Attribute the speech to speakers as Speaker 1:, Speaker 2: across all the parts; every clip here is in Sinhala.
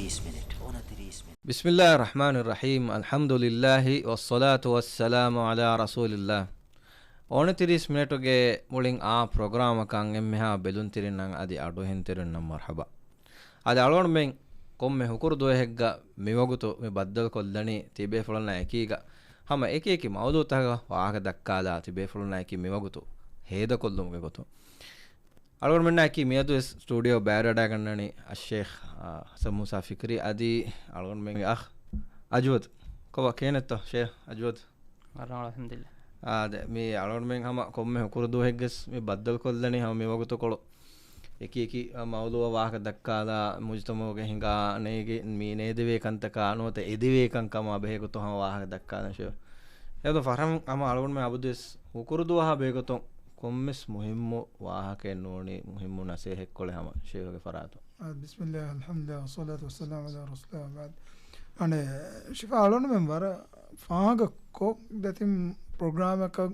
Speaker 1: Bismillah ar-Rahman ar-Rahim. Alhamdulillahi wassalatu wassalamu ala rasulillah. 30 minute mulin a program kan emmeha belun tirinnan adi adu hen tirinnan marhaba. adi alon men komme hukur do hegga miwaguto me baddal kollani tibe fulana ekiga hama ekeki mawdu taga waaga dakkala tibe fulana eki miwaguto heda kollumuge goto alon men eki miyadu studio barada gannani al-sheikh Hasan Musa Fikri adi alon men ajwad ko kenetto sheikh ajwad
Speaker 2: alhamdulillah
Speaker 1: ade me alon men hama komme hukur do heggas me baddal kollani hama miwaguto kolo eki mawduwa waaga dakkala mujtamoge hinga nege mi nedewe kantaka anota ediwe kankama behegoto hama waaga dakkala sho edo faram ama algon me abudus hukurduwa ha begoto kommes muhimmu waahake noni muhimmu nase hekkole hama shehoge farato
Speaker 3: bismillah alhamdulillah wassalatu wassalamu ala rasulillah ba'd ane shifa alon me wara faaga ko datim program ka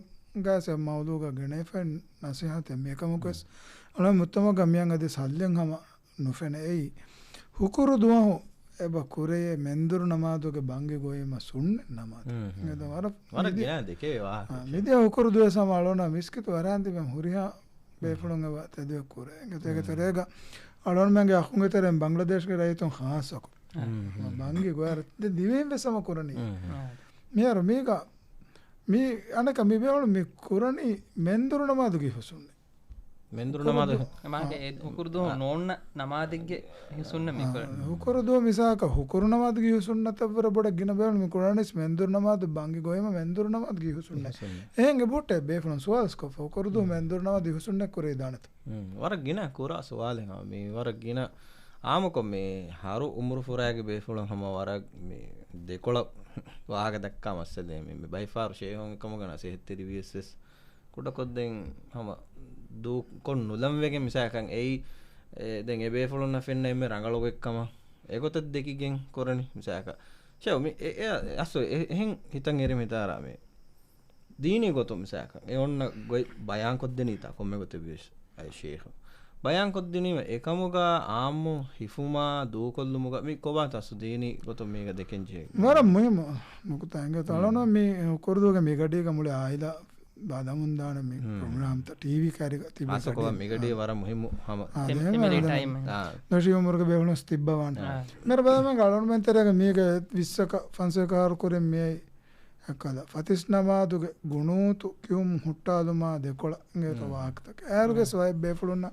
Speaker 3: gase mawduga gene fen nasihat mekamukas ala muttama gamyan ade sallen hama nufene ei hukuru duwa eba kureye mendur namaduge bangi goyema sunne namad ngeda wara
Speaker 1: gena deke wa
Speaker 3: mide hukuru duwa samalona miskitu warandi mem huriha befulunga wa tede kure ngete terega alon menge akhunge terem bangladesh ge raiton khas ako bangi goyar de diven besama kurani miyaro mega mi anaka mi bewol mi kurani mendur namaduge husunne
Speaker 1: mendur namadu
Speaker 2: amage hukurdu nonna namadige hisunna mi kor
Speaker 3: hukurdu misaka hukur namadige hisunna tabra boda gina bel mi kuranis mendur namadu bangi goyema mendur namadige hisunna ehenge botte befon suals ko hukurdu mendur namadu hisunna kore danat
Speaker 1: wara gina kura suwale ha mi wara gina amako me haru umru furage befon hama wara me dekola waaga dakka masale me by far shehon kamagana sehetteri vss kuda kodden hama du kon nulam wege misakan ei den ebe folonna fenna emme rangalo gekkama egot dekigen korani misaka chew mi aso hen hitan ere metara me dini goto misaka e onna goy bayan koddeni ta komme gote bis ay sheikh bayan koddeni me ekamuga ammu hifuma du kollumuga mi kobata aso dini goto mega dekenje
Speaker 3: mara muhim mukutanga talona mi korduga mi gadiga mule aida badamundana me program ta tv kariga tibi
Speaker 1: asako megade wara muhimmu hama
Speaker 2: temporary time
Speaker 3: noshi umurga behunos tibbawan mer badame galon men terega mege vissaka fansakar kore me akala fatis namaduge gunutu kyum huttaluma dekola ngeto waakta erge sway befuluna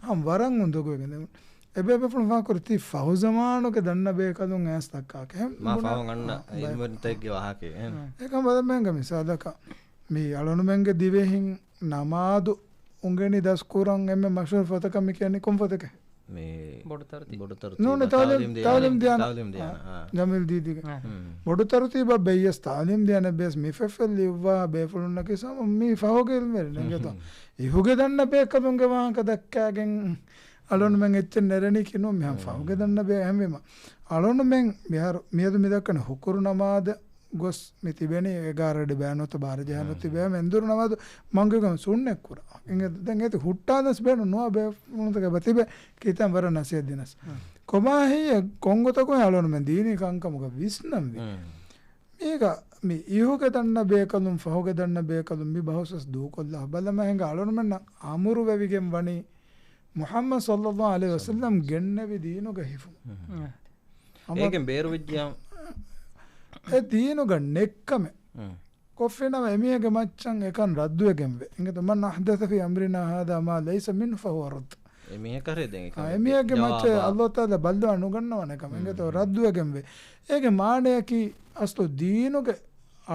Speaker 3: ham waran undogo gene ebe befulun wa korti fawzamano ke danna be kadun as takka ke
Speaker 1: ma fawn anna invertege wahake
Speaker 3: ekam badame ngami sadaka mi alonu menge divehin namadu ungeni das kurang emme mashhur fataka mi kiyani kom fataka
Speaker 1: me
Speaker 2: bodu tarti
Speaker 3: none talim diana jamil didiga bodu tarti ba beyes talim diana bes mi fefel liwa befulunna kisam mi fahogel mer nengeto ihuge danna be kadunge wahanka dakkagen alonu men etten nereni kinu mi ham fahoge danna be hemma alonu men mihar miyadu midakkane hukuru namada gos mitibeni egarade banota bar jahanoti be mendur namadu mangegam sunne kura inge den ete huttadas benu no be munta batibe kitam bara nasiya dinas koma hiya kongota ko alon men dini kankamuga visnam vi mega mi ihuge danna be kalum fahuge danna be kalum mi bahusas du kollah balama henga alon men amuru wevigem wani muhammad sallallahu alaihi wasallam genne vi dinu ga hifu
Speaker 1: egen beru vijjam
Speaker 3: e deenuga nekkame koffenama emiyege maccan ekan radduwegenve ingeta man ahdatha fi amrina hada ma laysa min fa huwa radd
Speaker 1: emiye kare den
Speaker 3: emiyege macce allah taala ballu anugannawane kam ingeta radduwegenve ege maaneyaki aslo deenuge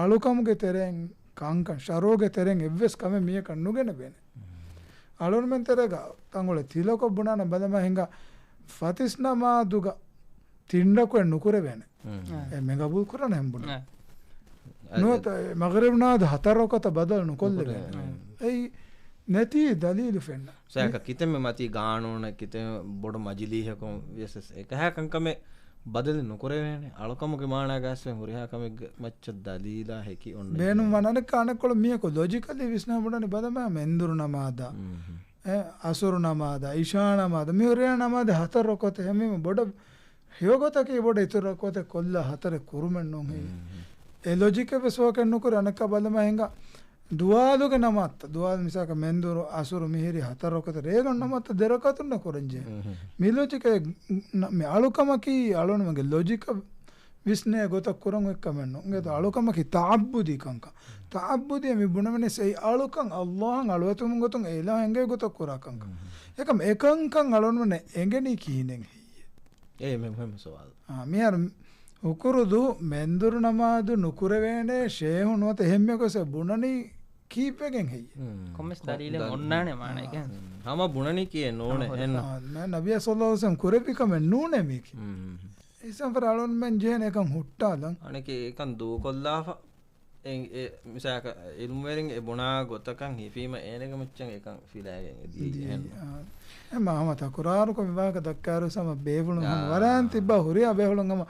Speaker 3: alukamuge tereng kankan sharoge tereng evves kame miyekan nugene bene alon men terega tangole tilako bunana badama hinga fatisnama duga tindako nukure bene megabul kurana hembuna nuata maghribnaad hatarokata badal nukolle ei neti dalil fenna
Speaker 1: saka kitemme mati gaanona kitemme bodu majlihe kom vss ekha kankame badal nukure vene alukamuge maana gaswe huriha kame maccha dalila heki onne
Speaker 3: benu manane kanakol miyako logically visna budani badama mendur namada asur namada isha namada mi huriha namada hatarokata hemme bodu හියෝගොතකේ බොඩ ඉතුරු කොත කොල්ල හතර කුරුමෙන් නොන් හේ ඒ ලොජික වෙසෝකෙන් නුකර අනක බලම ಹೆಂಗ ದುವಾಲುಗ ನಮತ್ತ ದುವಾಲ್ ಮಿಸಾಕ ಮೆಂದೂರು ಅಸುರು ಮಿಹಿರಿ ಹತರೊಕತ ರೇಗಣ್ಣ ನಮತ್ತ ದೆರಕತುನ್ನ ಕೊರಂಜೆ ಮಿ ಲೊಜಿಕ ಮಿ ಅಳುಕಮಕಿ ಅಳುನ ಮಗೆ ಲೊಜಿಕ ವಿಸ್ನೆ ಗೊತ ಕುರಂಗ ಎಕ್ಕಮೆನ್ನು ನಗೆತ ಅಳುಕಮಕಿ ತಾಬ್ಬುದಿ ಕಂಕ ತಾಬ್ಬುದಿ ಮಿ ಬುಣಮನೆ ಸೈ ಅಳುಕಂ ಅಲ್ಲಾಹ್ ಅಳುವತು ಮುಂಗತು ಏಲ ಹೆಂಗೆ ಗೊತ ಕುರ ಕಂಕ ಏಕಂ ಏಕಂಕಂ ಅಳುನಮನೆ ಎಂಗೆನಿ ಕೀನೆಂ
Speaker 1: ඒ මෙම සවාල්
Speaker 3: මියර උකුරුදු මෙන්දුරු නමාදු නුකුරවේනේ ශේහුනුවත එහෙම්මකොස බුණනි කීපගෙන් හෙයි
Speaker 2: කොමස් දරීල ඔන්නානේ මාන එක
Speaker 1: හම බුණනි කිය නෝන එන්න
Speaker 3: නබිය සල්ලල්ලාහු කුරපිකම නූනේ මේක ඉසම් පරාලොන් මෙන් ජේන එකම් හුට්ටාලන්
Speaker 1: අනක ඒකන් දූ කොල්ලාහ මිසාක ඉල්මුවරින් බුණා ගොතකන් හිපීම ඒනක මුච්චන් එකන් ෆිලාගෙන්
Speaker 3: මහමත කුරාරුක විවාක දක්කාරු සම බේවුණු වරන් තිබ්බ හුරියා බේවුණුම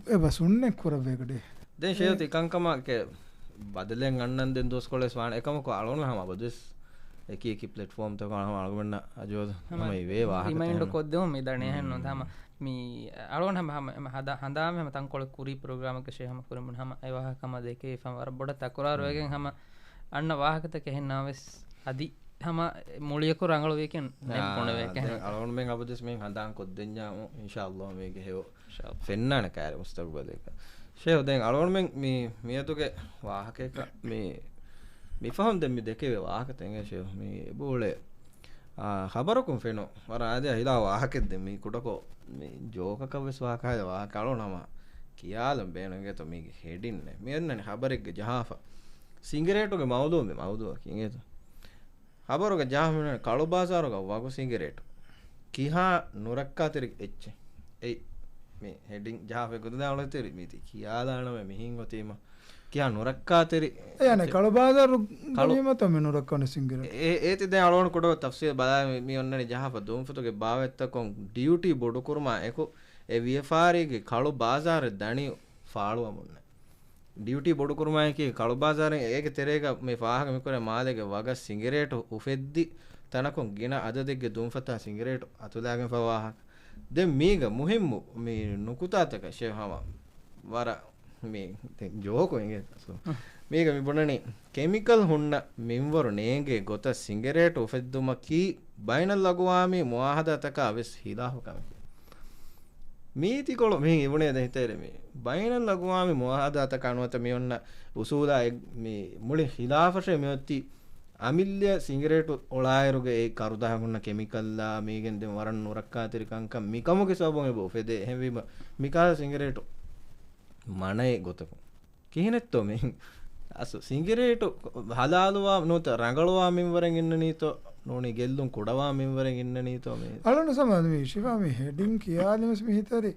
Speaker 3: එබ සුන්නේ කුරවේකඩේ
Speaker 1: දැන් ෂේත එකංකම බදලෙන් අන්නන් දෙන් දොස් කොලස් වාන එකම කොලොන හම බදස් එක එක ප්ලැට්ෆෝම් තක හම අලගමන්න අජෝද මම වේ වාහ
Speaker 2: රිමයින්ඩර් කොද්දෝ මේ දණේ හන්න තම මේ අලෝන හම හදා හඳාම හැම තන් කොල කුරි ප්‍රෝග්‍රෑම් එක ෂේ හම කුරමුන හම ඒ වාහකම දෙකේ ෆම වර බොඩ තකුරාර වේගෙන් හම අන්න වාහකත කෙහෙන්නාවස් අදි හම මුලියක රංගල වේකෙන් නෙපොණ වේකෙන්
Speaker 1: අලෝන මෙන් අපදස් මෙන් හදාන් කොද්දෙන්ජා ඉන්ෂාඅල්ලාහ් මේක හේව ෆෙන්නාන කාර්ය මුස්තක්බලේක ෂේ දැන් අලෝන මෙන් මේ මියතුගේ වාහකයක මේ ෆහම් දෙමි දෙකේ වාහකතෙන් ෂේ මේ බෝලේ خبركم فينو ورا هذه هلا واحد دمي كودكو මේ ජෝකක විශ්වාසය වාකලෝ නම කියාලම් බේනගේ තෝ මේක හෙඩින් නේ මෙන්නනේ හබරෙක්ගේ ජහාෆා සිංගරේටෝගේ මවුදුව මේ මවුදුව කිංගේත හබරෝගේ ජහමන කළු බාසාරෝගේ වගු සිංගරේට කිහා නුරක්කාතෙරි එච්ච ඒ මේ හෙඩින් ජහාෆේ ගොඩදාවල තෙරි මීති කියාලාන මේ මිහින් ඔතීම කියා නුරක්කාතෙරි
Speaker 3: එයනේ කළු බාසාරු කලීම තම නුරක්කන සිංගරේ
Speaker 1: ඒති දැන් අලෝන කොට තෆ්සීර් බලා මේ ඔන්නනේ ජහාෆා දුම්ෆතෝගේ බාවෙත්තකොන් ඩියුටි බොඩු කුරුමා එකු ඒ වියෆාරිගේ කළු බාසාර දණි ෆාළුව මුන්න ඩියුටි බොඩු කුරුමා එකේ කළු බාසාරෙන් ඒකේ තෙරේක මේ ෆාහක මිකර මාදේගේ වග සිංගරේට උෆෙද්දි තනකොන් ගින අද දෙගේ දුම්ෆතා සිංගරේට අතුලාගෙන් ෆවාහ දැන් මේක මුහිම්මු මේ නුකුතාතක ෂේහම වර මේ ජෝකෝ ඉන්නේ මේක මේ බොනනේ කෙමිකල් ಹುಣ್ಣ ಮಿಂವರು ನೇಗೆ ಗೊತ್ತ ಸಿಗರೇಟ್ ಉಫೆದ್ದುಮ ಕಿ ಬೈನಲ್ ಲಗುವಾಮಿ ಮುವಾಹದತಕ ಅವೆಸ್ ಹಿದಾಹುಕಮ ಮೀತಿಕೊಳು ಮೀ ಇವುනේ ದ ಹಿತೇರೆ ಮೀ ಬೈನಲ್ ಲಗುವಾಮಿ ಮುವಾಹದತಕ ಅನುವತ ಮೀ ಒನ್ನ ಉಸೂಲಾ ಮೀ ಮುಳಿ ಹಿದಾಫಶೆ ಮೀತಿ ಅಮಿಲ್ಯ ಸಿಗರೇಟ್ ಒಳಾಯರುಗೆ ಏ ಕರುದಾ ಹುಣ್ಣ ಕೆಮಿಕಲ್ಲಾ ಮೀಗೆನ್ ದೆ ವರನ್ ನುರಕ್ಕಾತಿರಿ ಕಂಕ ಮಿಕಮುಗೆ ಸೋಬೊಮೆ ಬೋ ಫೆದೆ ಹೆವಿಮ ಮಿಕಾ ಸಿಗರೇಟ್ ಮಣೆ ಗೊತ್ತಕು ಕಿಹಿನೆತ್ತೋ ಮೀ ಅಸು ಸಿಂಗಿರೇಟು ಹಲಾಲುವಾ ನೋತ ರಂಗಳವಾ ಮಿಂವರೆಂ ಇನ್ನ ನೀತೋ ನೋನಿ ಗೆಲ್ಲುಂ ಕುಡವಾ ಮಿಂವರೆಂ ಇನ್ನ ನೀತೋ ಮೇ
Speaker 3: ಅಲನ ಸಮಾದ ಮೇ ಶಿವಾ ಮೇ ಹೆಡಿಂಗ್ ಕಿಯಾಲಿಮಸ್ ಮೇ ಹಿತರಿ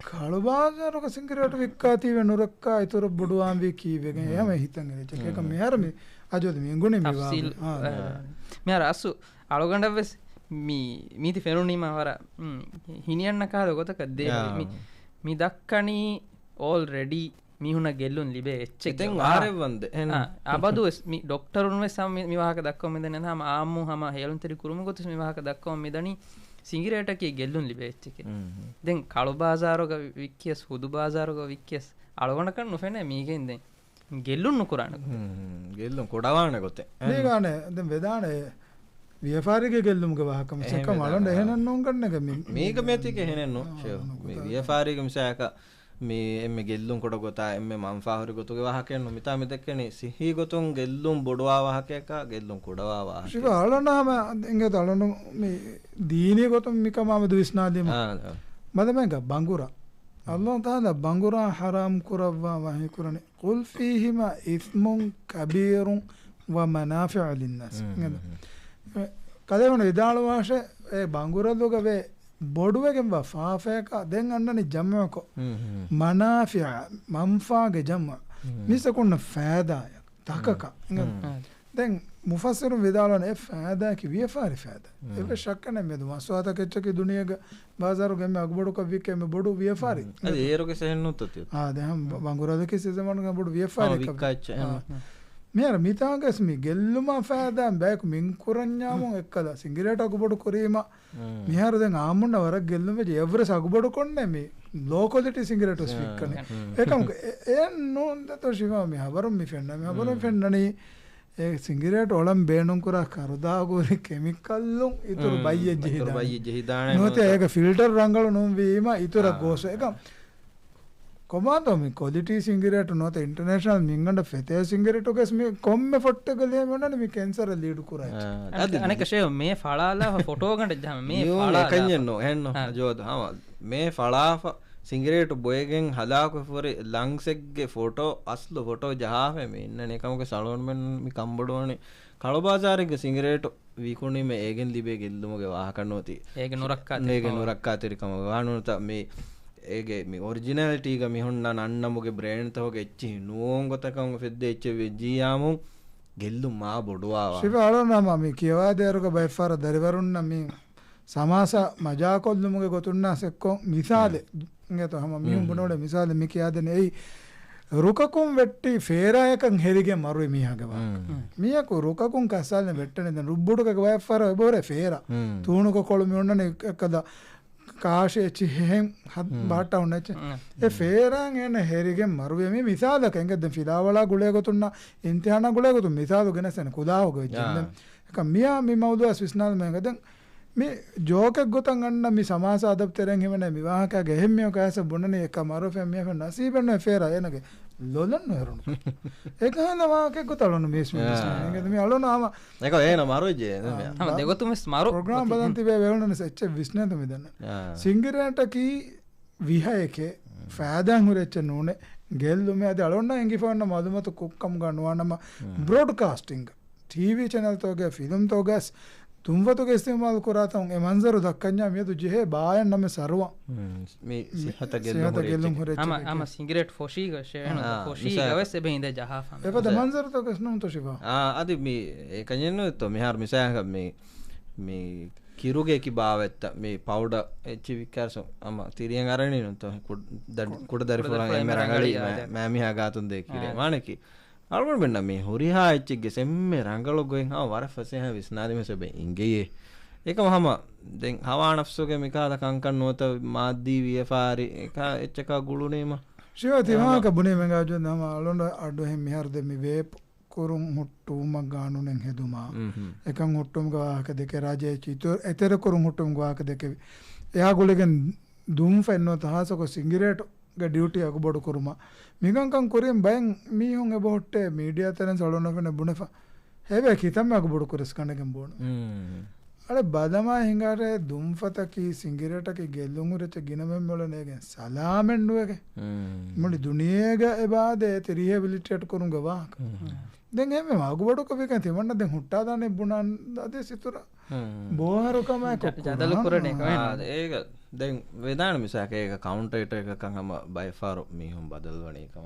Speaker 3: ಕಳಬಾಜಾರಕ ಸಿಂಗಿರೇಟು ವಿಕ್ಕಾತಿ ವೆನುರಕ್ಕ ಐತುರ ಬುಡುವಾಂ ವಿ ಕೀವೆಗೆ ಯಮ ಹಿತಂಗೆ ಚಕೇಕ ಮೇಹರ ಮೇ ಅಜೋದ ಮೇ ಗುಣೆ ಮೇ
Speaker 2: ತಫ್ಸೀಲ್ ಮೇಹರ ಅಸು ಅಳಗಂಡವೆಸ್ ಮೀತಿ ಫೆನುನಿ ಮಾವರ ಹಿನಿಯನ್ನ ಕಾದ ಗೊತಕ ದೇ ಮಿ ದಕ್ಕನಿ ಆಲ್ರೆಡಿ මීහුණ ගෙල්ලුන් ලිබේ එච්චෙන්
Speaker 1: ආරෙවන්ද
Speaker 2: අබදු මි ඩොක්ටරුන් වෙසම මිවාහක දක්වම මෙදන හම ආම්මු හම හෙළුන්තරි කුරුම ගොතුස් මිවාහක දක්වම මෙදනි සිංගිරේටකේ ගෙල්ලුන් ලිබේ එච්චෙක දැන් කළු බාසාරෝග වික්කියස් හුදු බාසාරෝග වික්කියස් අලවණකන් නොෆෙන මීගෙන් දැන් ගෙල්ලුන් නුකුරාන
Speaker 1: ගෙල්ලුන් කොඩවාන ගොතේ
Speaker 3: මේ ගානේ දැන් වෙදානේ වියෆාරිගේ ගෙල්ලුම්ගේ වාහකම සක මලොන්ඩ එහෙනන් නොන් ගන්නක
Speaker 1: මේක මෙතික එහෙනන්නෝ මේ වියෆාරිගේ මිසයක මේ එම්මෙ ගෙල්ලුම් කොට ගොතා එම්මෙ මන්ෆාහුරි ගොතුගේ වාහකයන් නොමිතා මෙතකනේ සිහි ගොතුන් ගෙල්ලුම් බොඩවා වාහකයක ගෙල්ලුම් කොඩවා වාහක
Speaker 3: ಶಿವ ಅಳನಾಮ ಇಂಗೆ ತಳನು ಮಿ ದೀನಿ ಗೊತ್ತಂ ಮಿಕ ಮಾಮದು ವಿಸ್ನಾದಿಮ ಮದಮೆಗ ಬಂಗುರ ಅಲ್ಲಾಹ್ ತಾಲ ಬಂಗುರ ಹರಾಮ್ ಕುರವಾ ವಹಿ ಕುರನೆ ಕುಲ್ ಫೀಹಿಮಾ ಇಸ್ಮುನ್ ಕಬೀರುನ್ ವ ಮನಾಫಿಅ ಲಿನ್ನಾಸ್ ಕದೆವನ ವಿದಾಳ ಭಾಷೆ ಏ ಬಂಗುರಲುಗವೆ බොඩුවගෙන් ෆාෆයක දැන් අන්නනි ජම්මයකො මනාෆිය මම්ෆාගේ ජම්ම මිසකුන්න ෆෑදාය තකක දැන් මුෆස්සිරුන් විදාලන ඒ ෆෑදාකි වියෆාරි ෆෑදා ඒක ශක්කන මෙද මස්වාත කෙච්චකි දුනියක බාසාරු ගෙම අගබඩුක විකෙම බොඩු වියෆාරි
Speaker 1: අද ඒරෝගේ සෙහෙන්නුත් තිය
Speaker 3: දැන් බංගුරදකි සිසමන බොඩු වියෆාරි
Speaker 1: විකච්ච
Speaker 3: මෙයාර මිතාගස් මේ ගෙල්ලුම ෆෑදෑම් බෑක මින් කුරඤ්ඤාමුන් එක්කලා සිංගිරේට අගුබඩු කුරීම මෙයාර දැන් ආමුන්න වරක් ගෙල්ලුම එවරස් අගුබඩු කොන්නේ මේ low quality සිංගිරේට ස්පීක් කරන්නේ ඒකම ඒ නෝන්දතෝ ශිවා මේ හබරම් මේ ෆෙන්න මේ හබරම් ෆෙන්නනි ඒ සිංගිරේට ඔලම් බේනුම් කරා කරදාගෝරි කෙමිකල්ලුන් ඉතුරු බයිය ජෙහිදාන නොතේ ඒක ෆිල්ටර් රංගල නොම් වීම ඉතුරු ගෝස එකම කොමාතෝ මේ ක්වොලිටි සිංගිරේට නොත ඉන්ටර්නැෂනල් මින්ගඬ ෆෙතේ සිංගිරේට ඔකස් මේ කොම්මෙ ෆොට්ට ගලේ මොනනේ මේ කැන්සර් ලීඩ් කුරයි
Speaker 2: අනෙක ෂේ මේ ෆලාලා ෆොටෝ ගන්න ජම මේ ෆලාලා
Speaker 1: කන්යන්නෝ හෙන්නෝ ජෝද හම මේ ෆලාෆ සිංගිරේට බොයගෙන් හදාකු ෆොරි ලංසෙක්ගේ ෆොටෝ අස්ලු ෆොටෝ ජහාෆෙ මේ ඉන්න එකමක සලෝන්මෙන් මේ කම්බඩෝනේ කලබාසාරෙක සිංගිරේට විකුණි මේ ඒගෙන් ලිබේ ගෙල්ලුමගේ වාහකනෝති
Speaker 2: ඒක නොරක්කා
Speaker 1: තිරිකම වානුත මේ ඒගේ මේ ඔරිජිනලිටීග මිහුන්න නන්නමුගේ බ්‍රේන්ත හොගේ එච්චි නුවෝංගොතකම ෆෙද්ද එච්ච වෙජ්ජියාමු ගෙල්ලු මා බොඩුවාවා
Speaker 3: ශිව අලෝනම මේ කියවාදේරුක බයිෆාර දරිවරුන්න මේ සමාස මජාකොල්ලුමුගේ ගොතුන්නා සෙක්කො මිසාලේ නේතෝ හැම මිහුම් බනෝඩ මිසාලේ මේ කියාදෙන එයි රුකකුම් වෙට්ටි ෆේරායකන් හෙරිගේ මරුවේ මීහගවා මීයකෝ රුකකුම් කස්සල්නේ වෙට්ටනේ දැන් රුබ්බුඩක බයිෆාර බොරේ ෆේරා තූණුක කොළු මිොන්නනේ එකද කාශේ චිහෙන් හත් බාටා උන්නච්ච ඒ ෆේරාන් එන හෙරිගෙන් මරුවේ මේ මිසාලක එංගද ෆිදාවලා ගුලේ ගොතුන්න ඉන්තිහාන ගුලේ ගොතු මිසාලු ගෙනසන කුදාව ගොජ්ජන්න එක මියා මේ මවුදුස් විස්නාල් මේකද මේ ජෝකක් ගොතන් ගන්න මේ සමාස අදප්තරෙන් හිමන විවාහකගේ එහෙම්මිය කෑස බොන්නනේ එක මරුවේ මිය ෆෙන් නසීබෙන් ෆේරා එනගේ ලොලන් නරුන ඒක හනවාකේ ගොතලන මේස් මේස් මේ අලෝනාම
Speaker 1: ඒක එන මරුවේ
Speaker 2: හම දෙගොතුම ස්මාරු
Speaker 3: ප්‍රෝග්‍රෑම් බදන්ති වේ වෙලන සෙච්ච විස්නත මෙදන්න සිංගිරේට කී විහයකේ ෆෑදන් හුරෙච්ච නෝනේ ගෙල්ලුමේ අද අලොන්න එංගි ෆෝන්න මදුමතු කුක්කම් ගන්නවනම බ්‍රෝඩ්කාස්ටිං ටීවී channel තෝගේ ෆිල්ම් තෝගස් තුම්වතුගේ ඉස්තේමාල් කරාතම් ඒ මන්සරු දක්කන්නා මියදු ජෙහෙ බායන් නම සරුවා
Speaker 1: මේ සිහත ගෙල්ලුම්
Speaker 3: හොරෙච්ච
Speaker 2: අම සිගරට් ෆොෂී ගෂේන ෆොෂී ගවස් එබෙහිඳ ජහාෆම
Speaker 3: එපද මන්සරු තෝගස් නුම් තෝ ශිවා
Speaker 1: අදි මේ ඒකඤ්ඤන්නෝ තෝ මිහාර මිසයන් මේ කිරුගේ කි බාවෙත්ත මේ පවුඩර් එච්චි විකාරසෝ අම තිරියන් අරණේ නතෝ කුඩ දරි ෆොලන් එමෙ රංගලි මෑමිහා ගාතුන් දෙක කිරේ මානකි අල්ගොන් බෙන්න මේ හොරිහා එච්චිගේ සෙම්මේ රංගලො ගොයින් හා වර ෆසෙහ විස්නාදිම සෙබෙ ඉංගේ ඒකම හම දැන් හවානෆ්සෝගේ මිකාද කංකන් නොත මාද්දී වියෆාරි එක එච්චක ගුළුනේම
Speaker 3: ශිවති මාක බුනේ මෙගාජොන් නම අලොන්ඩ අඩු හැම මිහාර දෙමි වේප් කුරුම් හුට්ටුමක් ගානුනෙන් හෙදුමා එකන් හුට්ටුම් ගාක දෙක රාජයේ චිතෝ එතර කුරුම් හුට්ටුම් ගාක දෙක එයා ගොලගෙන් දුම් ෆෙන්නෝ තහසක සිංගිරේට ගේ ඩියුටි අකුබඩු කුරුමා මිගංකන් කුරින් බයෙන් මීහුන් එබොට්ටේ මීඩියා තරන් සලොන ෆෙන බුනෆා හැබැයි කිතම් අකුබඩු කුරස් කන්නගෙන් බෝන අර බදමා හිඟාරේ දුම්ෆත කී සිංගිරේට කී ගෙල්ලුම් උරච ගිනමෙන් මොලනේගෙන් සලාමෙන් නුවගේ මුලි දුනියේග එබාදේ රිහෙබිලිටේට් කරුන් ගවාක දැන් එමෙ අකුබඩු කපේකන් තිමන්න දැන් හුට්ටා දාන්නේ බුනන් අදේ සිතුර බෝහරුකම
Speaker 2: ජදලු කුරණ එක
Speaker 1: ඒක දැන් වේදාන මිසක ඒක කවුන්ටර් එකකන් හැම බයිෆාර් මිහුම් බදල්වණ එකම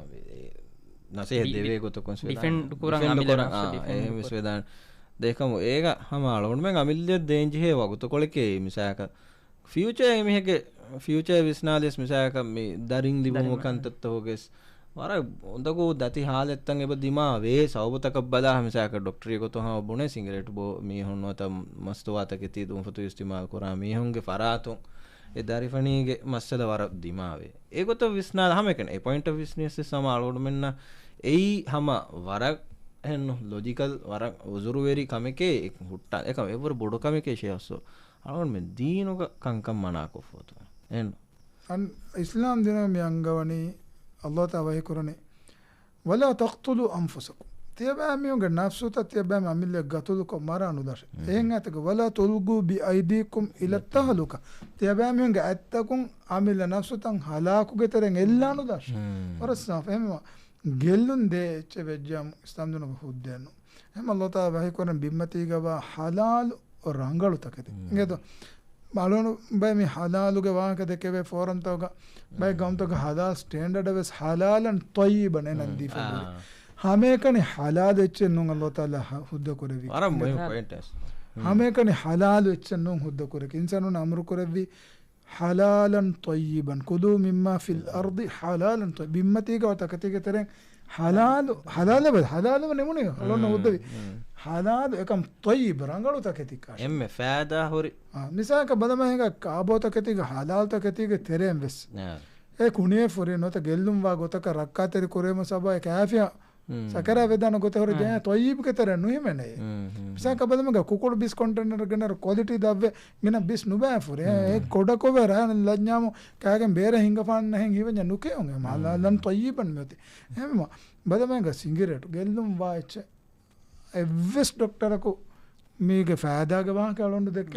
Speaker 1: නසේ දෙවේ ගොත කොන්ස්
Speaker 2: ඩිෆෙන්ඩ් කුරන් අමිල
Speaker 1: එහෙම විශ්වදාන දෙකම ඒක හැම අලොන් මෙන් අමිල්ය දෙන්ජි හේ වගුත කොලකේ මිසක ෆියුචර් එමිහෙගේ ෆියුචර් විස්නාදෙස් මිසක මේ දරින් දිබුම කන්තත් හොගෙස් වර හොඳකෝ දති හාලෙත්තන් එබ දිමා වේ සෞබතක බලා මිසක ඩොක්ටර් එකතු හම බොනේ සිංගරේට බෝ මිහුන් නොත මස්තවාතක ති දුම් ෆතු ඉස්තිමාල් කරා මිහුන්ගේ ෆරාතුන් ඒ දරිෆණීගේ මස්සල වර දිමාවේ ඒගොත විස්නාද හැම එකනේ ඒ පොයින්ට් ඔෆ් විස්නස් සම අලොඩ් මෙන්න එයි හැම වරක් එන්න ලොජිකල් වරක් උසුරු වෙරි කමකේ හුට්ටා එක එවර බොඩ කමකේ ෂයස්සෝ අලොඩ් මෙන් දීනක කංකම් මනාකෝ ෆොතු එන්න
Speaker 3: අන් ඉස්ලාම් දින මේ අංගවණී අල්ලාහ් තාවහි කරනේ වලා තක්තුලු අන්ෆුසකුම් තියබෑ මියුන්ගේ නෆ්සුත තියබෑ අමිල්ල ගතුලුක මරානු දශ එහෙන් ඇතක වලා තුල්ගු බි අයිදීකුම් ඉලත් තහලුක තියබෑ මියුන්ගේ ඇත්තකුම් අමිල්ල නෆ්සුතන් හලාකුගේ තරෙන් එල්ලානු දශ වරස්සා ෆෙහෙමවා ගෙල්ලුන් දේ එච්ච වෙජ්ජම් ඉස්ලාම් දුන හුද්දයන්ු එහෙම අල්ලාහ් තාවහි කරන බිම්මතිගවා හලාල් රංගලු තකති නේද බලනු බයි මේ හලාලුගේ වාහක දෙකේ ෆෝරම් තෝග බයි ගම්තෝග හලාල් ස්ටෑන්ඩඩ් වෙස් හලාලන් තොයිබන නන්දි ෆුලි හැමකනේ හලාල් වෙච්ච නුන් අල්ලාහ් තාලා හුද්ද කරවි
Speaker 1: අර මොයි පොයින්ට් එක
Speaker 3: හැමකනේ හලාල් වෙච්ච නුන් හුද්ද කරක ඉන්සනුන් අමරු කරවි හලාලන් තොයිබන් කුදු මිම්මා ෆිල් අර්දි හලාලන් තොයි බිම්මතිග තකතිගේ තරෙන් හලාලව නෙමුණේ හලොන්න උද්දවි හලාද එකම් තොයිබ රංගලු තකෙතිකා
Speaker 1: එම්ම ෆෑදා හොරි
Speaker 3: මිසාක බදමහක කාබෝතකතික හලාල්තකතික තෙරෙන් වෙස් ඒ කුණේ ෆොරේ නොත ගෙල්ලුම්වා ගොතක රක්කාතෙරි කොරේම සබය කෑෆිය සකර වෙදන ගොත හොර ජය තොයිබ කෙතර නුහිමනේ මිසාක බදමක කුකුළු බිස් කොන්ටේනර් ගෙනර ක්වොලිටි දව්වේ ගෙන බිස් නුබෑ ෆොරේ ඒ කොඩකොවර ලඥාම කෑගෙන් බේර හිඟපාන්න හෙන් හිවඤ නුකේ උන් මාලන් තොයිබන් මෙති එහෙම බදමක සිංගිරට ගෙල්ලුම් වාච්ච එවස් ඩොක්ටරකු මේක ෆෑදාගේ වාහක අලොන්ඩ දෙක්ක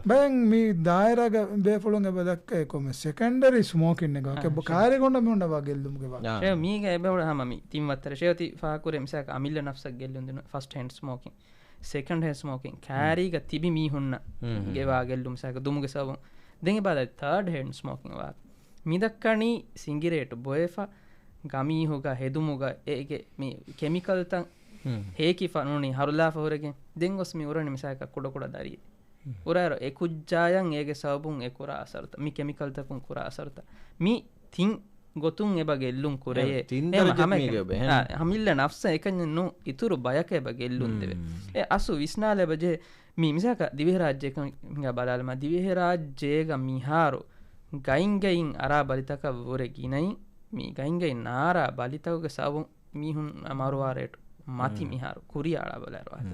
Speaker 3: බැන් මේ දායරග බේෆලුන් එබ දක්ක කොම සෙකන්ඩරි ස්මෝකින් එක කෙබ කාරය කොන්න මෙොන්ඩ වාගෙල්ලුම්ගේ
Speaker 2: මීක එබවට හම තින්වත්තර ශයති පාකුර මිසක අමිල්ල නක්සක් ගෙල්ලුඳන ෆස්ට හන්ඩ් ස්මෝකින් සෙකන්ඩ් හැ ස්මෝකින් කෑරීග තිබි මීහුන්න ගෙවාගෙල්ලුම් සෑක දුමුග සවුන් දෙඟ බද තර්ඩ් හන්ඩ් ස්මෝකින් වා මිදක්කනී සිංගිරේට බොයෆා ගමීහුග හෙදුමුග ඒගේ මේ කෙමිකල්තන් ಹೇಕಿ ಫನುನಿ ಹರುಲಾ ಫಹರಗೆ ದೆಂಗೊಸ್ ಮಿ ಉರನಿ ಮಿಸಾಕ ಕುಡ ಕುಡ ದಾರಿ ಉರಾರ ಎ ಕುಜ್ಜಾಯಂ ಏಗೆ ಸಬುಂ ಎ ಕುರಾ ಅಸರ್ತ ಮಿ ಕೆಮಿಕಲ್ ತಕುಂ ಕುರಾ ಅಸರ್ತ ಮಿ ಥಿಂ ಗೊತುಂ ಎ ಬಗೆ ಎಲ್ಲುಂ ಕುರೆಯೆ ಹಮಿಲ್ಲ ನಫ್ಸ ಏಕನ್ನು ಇತುರು ಬಯಕೆ ಬಗೆ ಎಲ್ಲುಂ ದೆವೆ ಎ ಅಸು ವಿಸ್ನಾಲೆ ಬಜೆ ಮಿ ಮಿಸಾಕ ದಿವೆ ರಾಜ್ಯ ಹಿಂಗ ಬಲಾಲಮ ದಿವೆ ರಾಜ್ಯಗ ಮಿಹಾರು ಗೈಂಗೈನ್ ಅರಾ ಬಲಿತಕ ಒರೆ ಗಿನೈ ಮಿ ಗೈಂಗೈನ್ ನಾರಾ ಬಲಿತಕ ಸಬುಂ මිහුන් අමාරුවාරයට මති මිහාරු කුරියාලා බලරවාද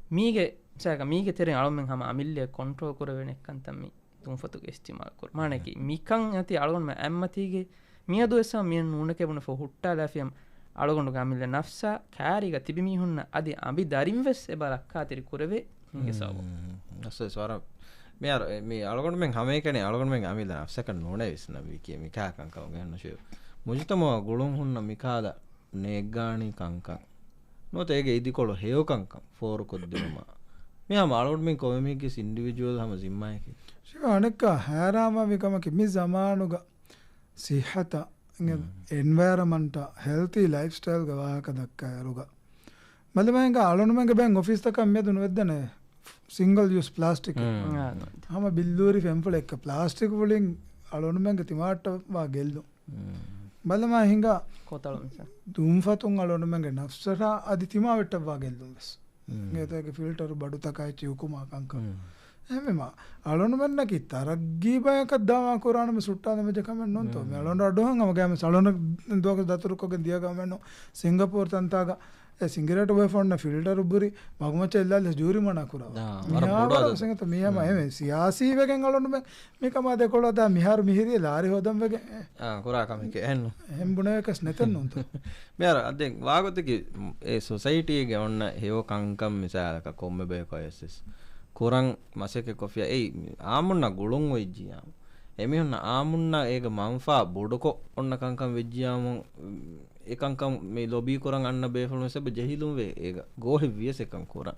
Speaker 2: මීගේ සෑක මීගේ තෙරෙන් අලුමෙන් හම අමිල්ලිය කොන්ට්‍රෝල් කරවෙන එක්කන් තමයි තුන්ෆතුගේ ඉස්තිමාල් කර මානකි මිකන් ඇති අලගොන්ම ඇම්මතිගේ මියදු එසා මිය නුනක වුණ ෆො හුට්ටා ලාෆියම් අලගොන්ඩු ගමිල්ල නෆ්සා කෑරිග තිබි මිහුන්න අදි අබි දරින් වෙස් එබරක්කා තිරි කුරවේ හිගේ සාව
Speaker 1: අස්සේ ස්වර මේ අලගොන්ඩුමෙන් හැමේකනේ අලගොන්ඩුමෙන් අමිල්ල නෆ්සක නොනේ විස්න විකේ මිකාකන් කව ගන්න ෂේ මුජිතම ගොළුන් ಹುන්න මිකාද ನೇಗ್ಗಾಣಿ ಕಂಕಂ ನೋತೇಗೆ ಇದಿಕೊಳು ಹೇಯೋ ಕಂಕಂ ಫೋರ್ ಕೊದ್ದಿಮ ಮಿ ಹಮ ಅಲೋಡ್ ಮಿ ಕೊಮಿಗೆ ಇಂಡಿವಿಜುವಲ್ ಹಮ ಜಿಮ್ಮಾಯಕೆ
Speaker 3: ಶಿವ ಅನಕ ಹಾರಾಮ ವಿಕಮಕೆ ಮಿ ಜಮಾನುಗ ಸಿಹತ ಎನ್ವೈರನ್ಮೆಂಟ್ ಹೆಲ್ತಿ ಲೈಫ್ ಸ್ಟೈಲ್ ಗ ವಾಹಕ ದಕ್ಕ ಯಾರುಗ ಮದಮಂಗ ಅಲೋಡ್ ಮಂಗ ಬ್ಯಾಂಗ್ ಆಫೀಸ್ ತಕ ಮೆದುನು ವೆದ್ದನೆ ಸಿಂಗಲ್ ಯೂಸ್ ಪ್ಲಾಸ್ಟಿಕ್ ಹಮ ಬಿಲ್ಲೂರಿ ಫೆಂಪಲ್ ಎಕ್ಕ ಪ್ಲಾಸ್ಟಿಕ್ ವಲಿಂಗ್ ಅಲೋಡ್ ಮಂಗ ತಿಮಾಟ ವಾ ಗೆಲ್ದು බලම හිඟ
Speaker 2: කොතලු
Speaker 3: දුම්ෆතුන් අලොනමගේ නෆ්සට අධිතිමා වෙට්ටවා ගෙල්දුම්ස් ඒතක ෆිල්ටර් බඩු තකයි චිවකුමා කංකම් එහෙමම අලොනමන්නකි තරග්ගී බයක දාවා කුරානම සුට්ටාද මෙජ කමෙන් නොන්තෝ මේ අලොන අඩෝහන් ගම සලොන දෝක දතුරුකක දිය ගමෙන්නෝ සිංගප්පූර් තන්තාග සිංගරට ඔය ෆොන්න ෆිල්ටර් උබුරි මගුමච එල්ලල්ල ජූරි මනා කුරා සංගත මියම එමෙ සියාසී වෙගෙන් අලොන මේකම දෙකොළ දා මිහාර මිහිරිය ලාරි හොදම් වෙගෙ
Speaker 1: කුරා කමික එන්න
Speaker 3: ಹೆಂಬುಣಕಸ್ ನೆತನ್ನೊಂತ
Speaker 1: ಮೇರ ಅದೇ ವಾಗೋತಿಗೆ ಏ ಸೊಸೈಟಿಗೆ ಒನ್ನ ಹೇವೋ ಕಂಕಂ ಮಿಸಾಲಕ ಕೊಮ್ಮೆ ಬೇಕೋ ಎಸ್ಎಸ್ ಕುರಂ ಮಸೆಕೆ ಕೊಫಿಯ ಏಯ್ ಆಮುನ್ನ ಗುಳುಂ ಒಯ್ಜಿಯಾ ಎಮಿಹುನ್ನ ಆಮುನ್ನ ಏಗ ಮಂಫಾ ಬೊಡಕೊ ಒನ್ನ ಕಂಕಂ ವೆಜ್ಜಿಯಾಮು ಏಕಂಕಂ ಮೇ ಲೊಬಿ ಕುರಂ ಅನ್ನ ಬೇಫುಳು ಸಬ ಜಹಿಲುಂ ವೆ ಏಗ ಗೋಹಿ ವಿಯಸ್ ಏಕಂ ಕುರಂ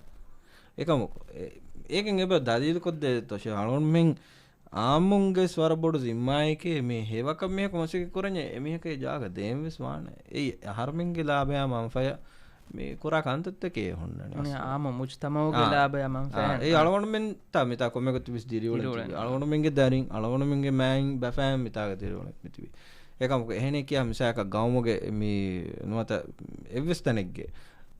Speaker 1: ಏಕಂ ಏಕೆಂ ಎಬ ದಾದೀಲ್ ಕೊದ್ದೆ ತೋಶೆ ಹಳೊನ್ ಮೆಂ ආමුන්ගේ ස්වර බොඩු සිම්මායකේ මේ හේවක මේ කොමසික කරන්නේ එමිහකේ ජාග දේම් විස්වාන ඒ හර්මින්ගේ ලාභය මන්ෆය මේ කුරා කන්තත්තකේ හොන්නනේ
Speaker 2: ආම මුජ්තමෝගේ ලාභය මන්ෆය
Speaker 1: ඒ අලවණුමින් තමිතා කොමෙකුත් විස් දිරිවල අලවණුමින්ගේ දරින් අලවණුමින්ගේ මෑන් බෆෑම් මිතාග දිරිවල මිතිවි ඒකම එහෙනේ කියා මිසයක ගවමුගේ මේ නුවත එවස්තනෙක්ගේ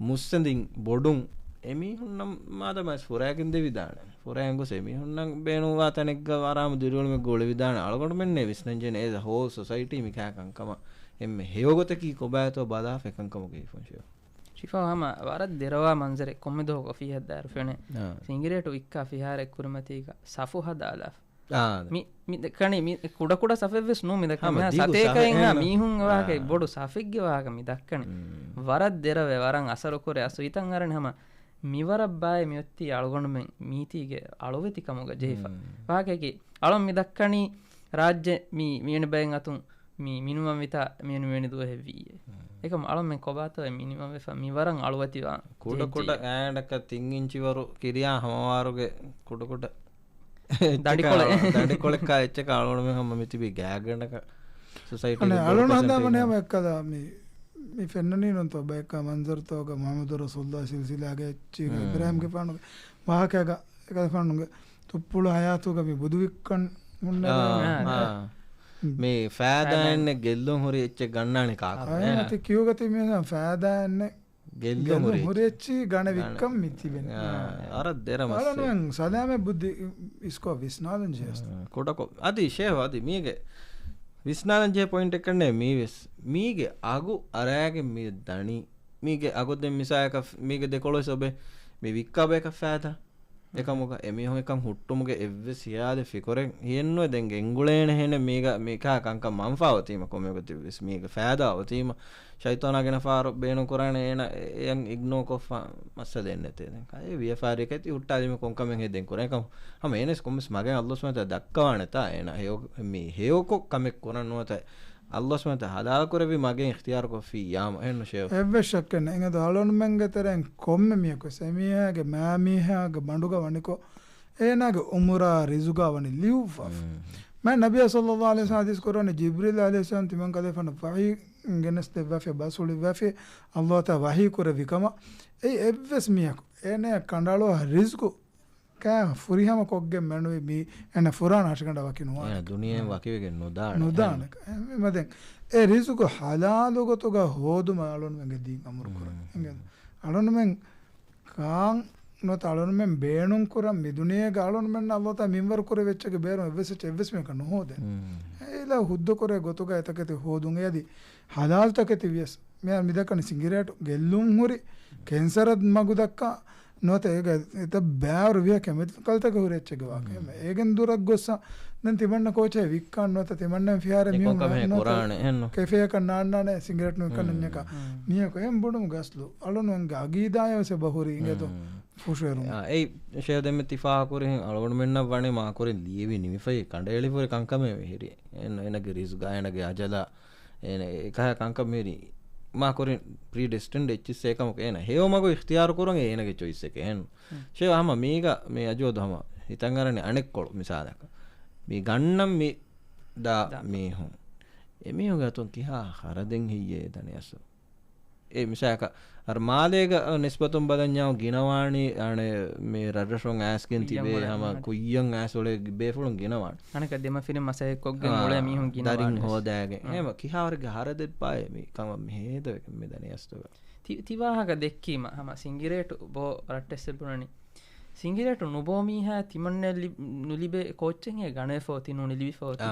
Speaker 1: මුස්සඳින් බොඩුන් එමිහුන්නම් මාදමස් ෆොරයකින් දෙවිදාන ෆොරයන්ගු සෙමිහුන්නම් බේනුවා තනෙක්ග වරාම දිරුවලම ගොල විදාන අලගොඩ මෙන්නේ විස්නංජන ඒ හෝ සොසයිටි මිකාකංකම එම්මෙ හේවගොතකී කොබෑතෝ බදා ෆෙකංකමගේ ෆොන්ෂියෝ
Speaker 2: ಶಿಫಾ ಹಮ ವರದ್ ದೆರವಾ ಮಂಜರೆ ಕೊಮ್ಮೆದೋ ಕಾಫಿ ಹದ್ದಾರ ಫೆನೆ ಸಿಂಗಿರೇಟು ಇಕ್ಕಾ ಫಿಹಾರೆ ಕುರುಮತಿಗ ಸಫು ಹದಾಲ ಮಿ ಮಿ ಕಣಿ ಮಿ ಕುಡ ಕುಡ ಸಫೆವೆಸ್ ನೋ ಮಿ ದಕ್ಕ ಸತೇಕೈನ್ ಮೀಹುಂ ವಾಗೆ ಬೊಡು ಸಫಿಗ್ಗೆ ವಾಗ ಮಿ ದಕ್ಕಣಿ ವರದ್ ದೆರವೆ ವರಂ ಅಸರು ಕೊರೆ ಅಸು ಇತಂ ಅರಣ ಹಮ මිවරබ්බාය මියොත්ති අලගොඩුමෙන් මීතිගේ අලොවෙති කමුග ජෙහිෆ වාකේකි අලොම් මි දක්කණී රාජ්‍ය මී මියන බෑන් අතුන් මී මිනුවම් විතා මියන වෙනි දුව හෙවීයේ ඒකම අලොම් මෙන් කොබාතෝ මිනිමම් වෙෆ මිවරන් අලොවතිවා
Speaker 1: කුඩ කුඩ ඈඩක 3 ඉන්චිවරු කිරියා හමවාරුගේ කුඩ කුඩ දඩිකොලක එච්චක අලොඩුමෙන් හැම මිතිබි ගෑගනක සොසයිටි
Speaker 3: අනේ අලොන හදාමනේ එක්කදා මේ ಫೆನ್ನನಿ ನಂತ ಬೇಕ ಮಂಜರ್ ತೋಗ ಮೊಹಮ್ಮದ್ ರಸೂಲುಲ್ಲಾಹ ಸಿಲ್ಸಿಲಾಗೆ ಚಿ ಇಬ್ರಾಹಿಂ ಗೆ ಪಾನು ವಾಹಕಗ ಏಕ ಪಾನುಗೆ ತುಪ್ಪುಳು ಹಯಾತುಗ ಮಿ ಬುದುವಿಕ್ಕನ್ ಮುನ್ನ
Speaker 1: මේ ෆෑදාන්නේ ගෙල්ලුම් හොරි එච්ච ගන්නානේ කාකෝ
Speaker 3: ඇති කිව්ගති මේ ෆෑදාන්නේ
Speaker 1: ගෙල්ලුම්
Speaker 3: හොරෙච්චි ගණ වික්කම් මිතිබෙන
Speaker 1: අර දෙරම
Speaker 3: අලනුවෙන් සදාම බුද්ධි ඉස්කෝ විස්නාලන් ජයස්
Speaker 1: කොටකො අති ශේවාදී මීගේ විස්නාලන්ජය පොයින්ට් එකන්නේ මීවෙස් මීගේ අගු අරෑගේ මේ දනි මීගේ අගොද්දෙන් මිසායක මීගේ දෙකොළොස් ඔබේ මේ වික්කාබයක ෆෑදා එකමුක එමිහොම එකම් හුට්ටුමුගේ එව්වෙ සියාද ෆිකොරෙන් හියෙන්නුව දැන් එංගුලේන හෙන මේකා කංක මංෆාවතීම කොමෙගති විස් මේක ෆෑදාවතීම ශෛතානාගෙන ෆාරු බේනු කරාන එන එයන් ඉග්නෝ කොෆා මස්ස දෙන්න තේ දැන් කයි වියෆාරික ඇති හුට්ටාදීම කොන්කමෙන් හෙදෙන් කරා එකම හැම එනස් කොම්ස් මගෙන් අල්ලාහ් සුබ්හානහු තා දක්කවාන තා එන හේෝ මේ හේෝකො කමෙක් කරනවත අල්ලාහ් සුබ්හානහු තා හදාල් කරවි මගෙන් ඉක්තියාර කොෆී යාම එන්න ෂේ
Speaker 3: එව්වෙ ශක්කන එංගද අලොන් මෙන්ගතරෙන් කොම්මෙ මියකො සෙමියාගේ මෑමීහාගේ බඬුග වනිකෝ ඒනාගේ උමුරා රිසුගා වනි ලිව්ෆා मैं नबी सल्लल्लाहु अलैहि वसल्लम हदीस कुरान जिब्रील अलैहि सलाम तिमन कदे फन वही ගෙනස්තේ වැෆේ බසුලි වැෆේ අල්ලාහ් තා වහී කර විකම ඒ එව්වස් මියක් එනේ කණ්ඩාලෝ රිස්කු කා ෆුරිහම කොග්ගෙ මනුවේ මි එන ෆුරාන අශකණ්ඩ වකිනවා
Speaker 1: එන දුනියෙන් වකිවෙගෙන් නොදාන
Speaker 3: මදෙන් ඒ රිස්කු හලාලු ගොතක හෝදු මාලොන් මෙගේ දී අමුරු කර එංගද අලොන් මෙන් කාන් නොත අලොන් මෙන් බේනුන් කරම් මිදුනේ ගාලොන් මෙන් අල්ලාහ් තා මින්වර කර වෙච්චක බේරුම් එව්වස් මේක නොහොද ඒලා හුද්ද කර ගොතක එතකති හෝදුන් යදී හලාල් තකති වියස් මෙයා මිදකන සිංගිරයට ගෙල්ලුම් හුරි කැන්සරත් මගු දක්කා නොත ඒක එත බෑවර විය කැමති කල්තක හුරෙච්චක වාකේ ඒගෙන් දුරක් ගොස්ස දැන් තිමන්න කෝචේ වික්කන් නොත තිමන්න ෆියාර මියු
Speaker 1: කුරාන එන්න
Speaker 3: කැෆේ එක නාන්නානේ සිංගිරට නු කන්නන්න එක මියක එම් බොඩුම් ගස්ලු අලුනුන් ගීදායවස බහුරි ඉංගදෝ ෆුෂෙරු
Speaker 1: ඒ ෂේ දෙම තිෆා කුරින් අලුන් මෙන්න වනේ මා කුරින් ලියවි නිමිෆයි කණ්ඩේලි පුරි කංකමේ හිරි එනගේ රිස් ගායනගේ අජලා එන එකහ කංකම් මෙරි මා කොරින් ප්‍රීඩෙස්ටින්ඩ් එච්චස් එකමක එන හේව මග ඉක්තියාර කරන් එනගේ චොයිස් එක එන්න ෂේ හම මේක මේ අජෝදහම හිතන් අරනේ අනෙක් කොළ මිසාලක මේ ගන්නම් මේ දා මේ හොන් එමිහු ගතුන් කිහා හරදෙන් හියේ දනියස ඒ මිසාක අර මාලේග නිස්බතුම් බදන්යාව ගිනවාණි අනේ මේ රඩෂොන් ඇස්කින් තිබේ හම කුයියන් ඇස්වලේ බේෆුලුන් ගිනවාණ
Speaker 2: අනක දෙම ෆිල්ම් මසෙක් කොග්ගෙන් මොලේ මිහුන් ගිනවාණ
Speaker 1: දරින් හොදාගේ එහෙම කිහාවරගේ හරදෙත් පායේ මේ කම මෙහෙද මේ දනියස්තව
Speaker 2: තිවාහක දෙක්කීම හම සිංගිරේට බෝ රට්ටෙස්සල් පුරණි සිංගිරේට නුබෝමීහා තිමන්නැලි නුලිබේ කෝච්චෙන්ගේ ගණේ ෆෝති නුනිලිවි ෆෝති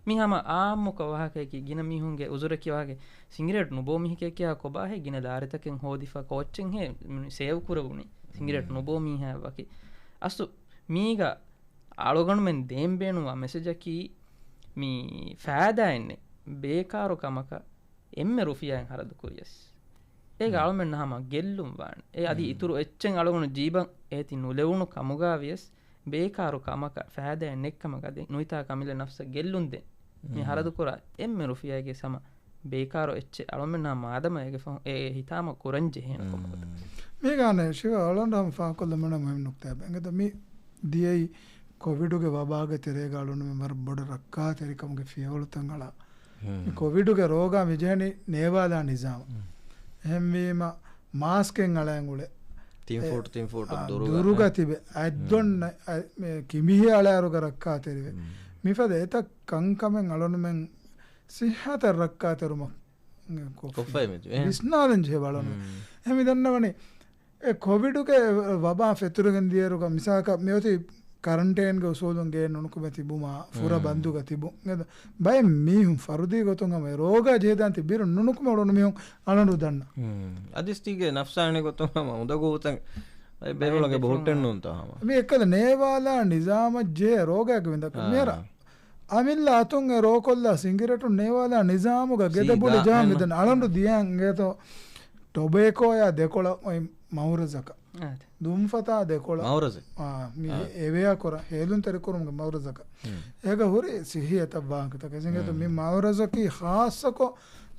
Speaker 2: මිහම ආම්මුක වාහකයකි ගින මිහුන්ගේ උසුරකි වාගේ සිංගිරේට නුබෝමීහකේ කියා කොබාහේ ගින දාරිතකෙන් හෝදිෆා කෝච්චෙන් හේ සේව් කුරවුනි සිංගිරේට නුබෝමීහා වාකි අසු මීග ආලෝගණ මෙන් දෙම්බේනුවා මෙසේජකි මී ෆෑදාන්නේ බේකාරු කමක එම්මෙ රුෆියන් හරදු කුරියස් ඒ ගාලුමෙන් නහම ගෙල්ලුම් වාන ඒ අදි ඉතුරු එච්චෙන් අලගුණු ජීබන් ඒති නුලෙවුණු කමුගාවියස් බේකාරු කමක ෆෑදෑ නෙක්කමකද නුයිතා කමිල නෆ්ස ගෙල්ලුන්දෙ මේ හරදු කුරා එම්මෙ රුෆියගේ සම බේකාරු එච්ච අලුමෙන් නහම ආදමයගේ ඒ හිතාම කුරංජෙ හේන කොමද
Speaker 3: මේ ගානේ ශිව අලොන්ඩම් ෆාකොල්ල මන මෙම් නුක්තා බංගද මේ දියයි කොවිඩුගේ වබාගේ තෙරේ ගාලුණු මෙමර බොඩ රක්කා තෙරිකම්ගේ ෆියවලු තංගලා කොවිඩුගේ රෝගා විජයනි නේවාදා නිසාම එහෙම්වීම මාස්කෙන් අලයන්ගුලේ
Speaker 1: තිම් ෆෝට්
Speaker 3: දුරුග තිබේ ඇද්දොන්න කිමිහි අලෑරු කරක්කා තෙරවේ මිපද එත කංකමෙන් අලොනුමෙන් සිහත රක්කා තෙරුමක් විස්නාදෙන් ජය බලනු හැමි දන්න වනේ කොවිඩුගේ වබා ෆෙතුරගෙන් දියරුක මිසාක මෙයොති කරන්ටේන්ගේ උසෝදුන්ගේ නොනුකුම තිබුමා ෆුර බන්දුග තිබු නේද බය මීහුම් ෆරුදී ගොතුන්ගම රෝගා ජේදාන් තිබිරු නොනුකුම ඔලොන මීහුම් අනනු දන්න
Speaker 1: අදිස්තිගේ නෆ්සානේ ගොතුන්ගම උදගෝතන් බේරලගේ බොහොට්ටෙන් නොන්තාම
Speaker 3: මේ එකද නේවාලා නිසාම ජේ රෝගයක් වින්දක මේරා අමිල්ලා අතුන්ගේ රෝකොල්ලා සිංගිරටු නේවාලා නිසාමුග ගෙදබුඩ ජාම් විදන අනනු දියන් ගේතෝ ටොබේකෝ යා දෙකොළ මවුරසක දුම්ෆතා දෙකොළ
Speaker 1: මවුරස
Speaker 3: ඒවයා කොර හේලුන් තෙරකුරුම්ගේ මවුරසක ඒක හුරි සිහිය තබ්බාංකතක සිංගත මේ මවුරසකි හාස්සකො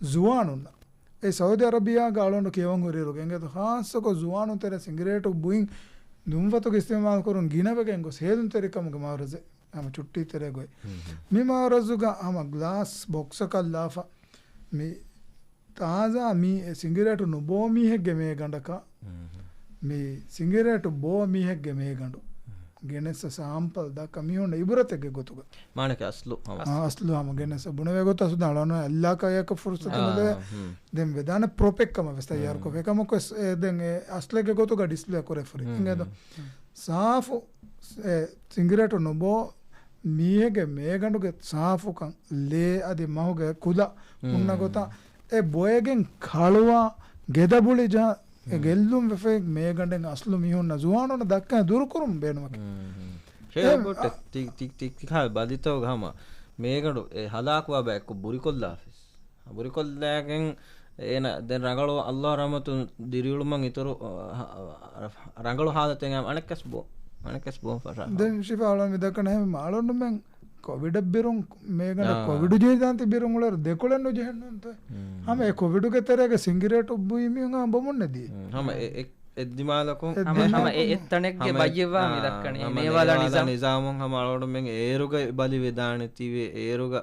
Speaker 3: ජුවානුන්න ඒ සෞදි අරබියා ගාලොන්ඩ කියවන් හුරිරුගේ එංගත හාස්සකො ජුවානු තෙර සිංගරේටු බුයින් දුම්ෆතුක ඉස්තේමාල් කරුන් ගිනවගෙන් ගොස් හේලුන් තෙරිකම්ගේ මවුරසේ හම චුට්ටි තෙරේ ගොයි මේ මවුරසුග හම ග්ලාස් බොක්සකල්ලාෆා මේ තාසා මේ සිංගරේටු නොබෝ මීහෙක්ගේ මේ ගඬක මේ සිංගරේටු බෝ මීහෙක්ගේ මේ ගඬු ගෙනස සාම්පල් දක්ක මිහුන්න ඉබරත එක ගොතුක
Speaker 1: මානක අස්ලු
Speaker 3: අස්ලු හම ගෙනස බුණවේ ගොත අසු දාලන අල්ලාකයක ෆුර්සතනද දෙම් වෙදාන ප්‍රොපෙක්කම වෙස්ත යර්කො එකමක දෙන් අස්ලක ගොතුක ඩිස්ප්ලේ කරේ ෆරි ඉංගද සාෆු සිංගරට නොබෝ මීහගේ මේගඩුගේ සාෆුකන් ලේ අධි මහුගේ කුද උන්න ගොතා ඒ බොයගෙන් කළුවා ගෙදබුලි ජා ගෙල්ලුම් වෙෆේ මේගඩෙන් අස්ලු මිහුන්න ජුවානොන දක්කා දුරුකුරුම් බේනුවක
Speaker 1: ෂේබොට ටික් බදිතව ගම මේගඩු හදාකුවා බැක්කු බුරිකොල්ලාෆිස් බුරිකොල්ලාගෙන් ඒන දැන් රඟලු අල්ලාහ් රහමතු දිරියුළුමන් ඉතුරු රඟලු හාදතෙන් අනෙක්කස් බෝ ෆරා
Speaker 3: දැන් ශිෆාලන් විදක නැහැ මාලොන්න මෙන් කොවිඩ් බිරුම් මේගන කොවිඩ් ජීවිතාන්ති බිරුම් වල දෙකොලන්න ජෙහන්නන්ත හැම ඒ කොවිඩ් ගෙතරගේ සිංගරේට උබ්බුයි මිහුන් බොමුන්නේදී
Speaker 1: හැම එද්දිමාලකෝ
Speaker 2: හැම එත්තනෙක්ගේ බයවා මිදක්කනේ මේවාලා
Speaker 1: නිසාමුන් හැම අලොඩ මෙන් ඒරුග බලි වේදාන තිවේ ඒරුග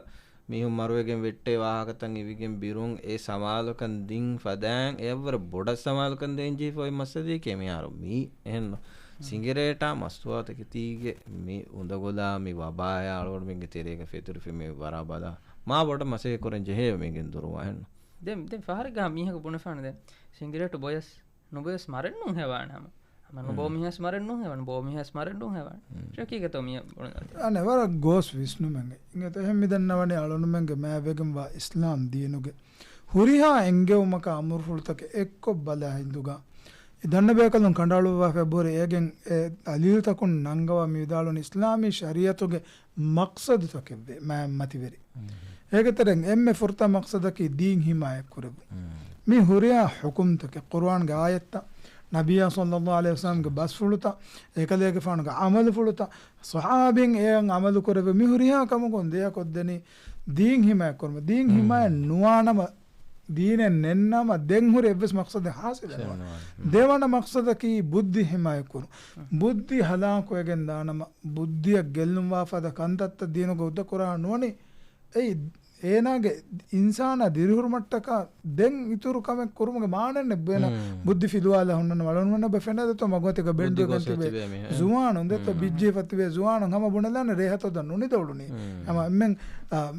Speaker 1: මිහුන් මරුවගෙන් වෙට්ටේ වාහකතන් ඉවිගෙන් බිරුම් ඒ සමාලකන් දින් ෆදෑන් ඒවර බොඩ සමාලකන් දෙන් ජීෆොයි මස්සදී කෙමියාරු මී එහෙන්න සිංගරේට මස්තුවාතක තීගේ මේ උඳගොලා මේ වබාය අලෝඩ මෙන්ගේ තෙරේක ෆෙතුරු ෆිමේ වරා බලා මා බොඩ මසේ කොරෙන් ජෙහෙ මෙන්ගෙන් දුරුවා හෙන්න
Speaker 2: දෙම් ෆාරිගා මීහක බුණ ෆානද සිංගරේට බොයස් නොබොයස් මරන්නු හෙවානම අමන බෝ මිහස් මරන්නු හෙවන බෝ මිහස් මරන්නු හෙවන ශකීක තෝ මිය බුණ
Speaker 3: අනේ වර ගෝස් විස්නු මෙන්ගේ ඉංගත එහෙම මිදන්නවනේ අලොනු මෙන්ගේ මෑ වෙගම් වා ඉස්ලාම් දීනුගේ හුරිහා එංගේ උමක අමුරුල්තක එක්කො බලා හින්දුගා ಇದನ್ನ ಬೇಕಲ್ಲ ಕಂಡಾಳುವ ಫೆಬ್ರವರಿ ಏಗೆನ್ ಅಲಿಯು ತಕೊಂಡು ನಂಗವ ಮಿದಾಳುನ ಇಸ್ಲಾಮಿ ಶರಿಯತುಗೆ ಮಕ್ಸದ್ ತಕೆವ್ವೆ ಮತಿವೆರಿ ಹೇಗೆ ತರೆಂ ಎಮ್ಮೆ ಫುರ್ತಾ ಮಕ್ಸದಕ್ಕೆ ದೀನ್ ಹಿಮಾಯ ಕುರಬು ಮಿ ಹುರಿಯಾ ಹುಕುಮ್ ತಕೆ ಕುರ್ಆನ್ಗೆ ಆಯತ್ತ ನಬಿಯ ಸಲ್ಲಲ್ಲಾಹು ಅಲೈಹಿ ವಸಲ್ಲಂಗೆ ಬಸ್ ಫುಳುತ ಏಕಲೇಗೆ ಫಾನ್ಗೆ ಅಮಲ್ ಫುಳುತ ಸಹಾಬಿನ್ ಏನ್ ಅಮಲ್ ಕುರಬು ಮಿ ಹುರಿಯಾ ಕಮಗೊಂದು ದೇಯ ಕೊದ್ದನಿ ದೀನ್ ಹಿಮಾಯ ಕುರಬು ದೀನ್ ಹಿಮಾಯ ನುವಾನಮ දීනෙන් නෙන්නම දෙන් හුර එවස් මක්සද හාසිල දේවන මක්සදකි බුද්ධි හිමායකුරු බුද්ධි හලාකොයගෙන් දානම බුද්ධිය ගෙල්ලුම් වාෆද කන්තත්ත දීනක උද්ද කුරා නුවනි ඒ ඒනාගේ ඉන්සාන දිරිහුරු මට්ටක දෙන් ඉතුරු කමෙක් කුරුමගේ මානෙන්නේ බේන බුද්ධි ෆිදුවාලා හොන්නන වලනුවන බෙෆෙනද තෝ මගොතක බෙන්ඩිය ගන්තිබේ ජුවාන උන්දත බිජ්ජේ ෆත්වේ ජුවාන හැම බුණලන රේහතෝ ද නුනි දවුලුනි හැම මෙන්